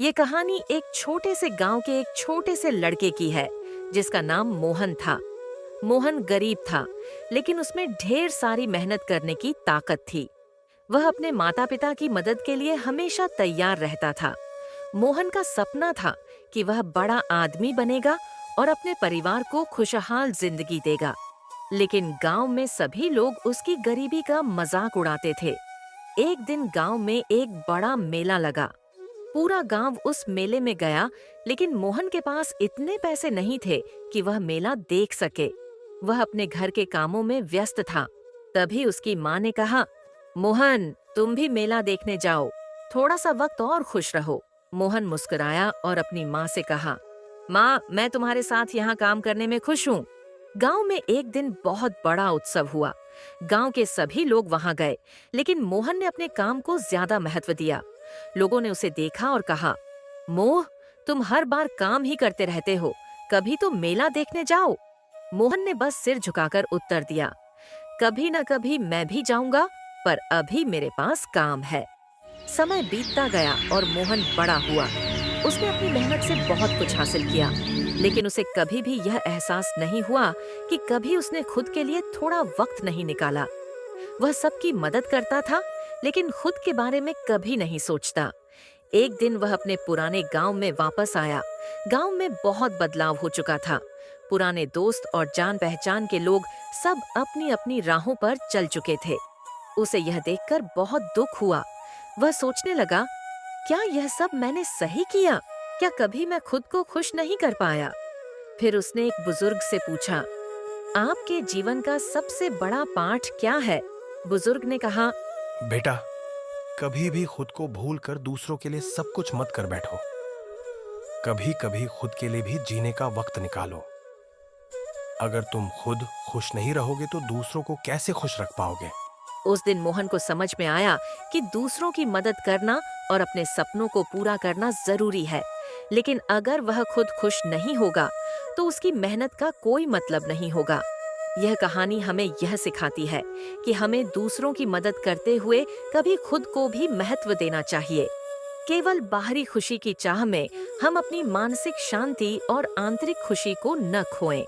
ये कहानी एक छोटे से गांव के एक छोटे से लड़के की है जिसका नाम मोहन था। मोहन गरीब था, लेकिन उसमें ढेर सारी मेहनत करने की ताकत थी। वह अपने माता पिता की मदद के लिए हमेशा तैयार रहता था। मोहन का सपना था कि वह बड़ा आदमी बनेगा और अपने परिवार को खुशहाल जिंदगी देगा। लेकिन गांव में सभी लोग उसकी गरीबी का मजाक उड़ाते थे। एक दिन गांव में एक बड़ा मेला लगा। पूरा गांव उस मेले में गया, लेकिन मोहन के पास इतने पैसे नहीं थे कि वह मेला देख सके। वह अपने घर के कामों में व्यस्त था। तभी उसकी माँ ने कहा, मोहन, तुम भी मेला देखने जाओ, थोड़ा सा वक्त और खुश रहो। मोहन मुस्कुराया और अपनी माँ से कहा, माँ, मैं तुम्हारे साथ यहाँ काम करने में खुश हूँ। गांव में एक दिन बहुत बड़ा उत्सव हुआ। गांव के सभी लोग वहां गए, लेकिन मोहन ने अपने काम को ज्यादा महत्व दिया। लोगों ने उसे देखा और कहा, मोह, तुम हर बार काम ही करते रहते हो, कभी तो मेला देखने जाओ। मोहन ने बस सिर झुकाकर उत्तर दिया, कभी न कभी मैं भी जाऊंगा, पर अभी मेरे पास काम है। समय बीतता गया और मोहन बड़ा हुआ। उसने अपनी मेहनत से बहुत कुछ हासिल किया, लेकिन उसे कभी भी यह एहसास नहीं हुआ कि कभी उसने खुद के लिए थोड़ा वक्त नहीं निकाला। वह सबकी मदद करता था, लेकिन खुद के बारे में कभी नहीं सोचता। एक दिन वह अपने पुराने गांव में वापस आया। गांव में बहुत बदलाव हो चुका था। पुराने दोस्त और जान पहचान के लोग सब अपनी अपनी राहों पर चल चुके थे। उसे यह देखकर बहुत दुख हुआ। वह सोचने लगा, क्या यह सब मैंने सही किया? क्या कभी मैं खुद को खुश नहीं कर पाया? फिर उसने एक बुजुर्ग से पूछा, आपके जीवन का सबसे बड़ा पाठ क्या है? बुजुर्ग ने कहा, बेटा, कभी भी खुद को भूल कर दूसरों के लिए सब कुछ मत कर बैठो। कभी कभी खुद के लिए भी जीने का वक्त निकालो। अगर तुम खुद खुश नहीं रहोगे तो दूसरों को कैसे खुश रख पाओगे? उस दिन मोहन को समझ में आया कि दूसरों की मदद करना और अपने सपनों को पूरा करना जरूरी है, लेकिन अगर वह खुद खुश नहीं होगा तो उसकी मेहनत का कोई मतलब नहीं होगा। यह कहानी हमें यह सिखाती है कि हमें दूसरों की मदद करते हुए कभी खुद को भी महत्व देना चाहिए। केवल बाहरी खुशी की चाह में हम अपनी मानसिक शांति और आंतरिक खुशी को न खोएं।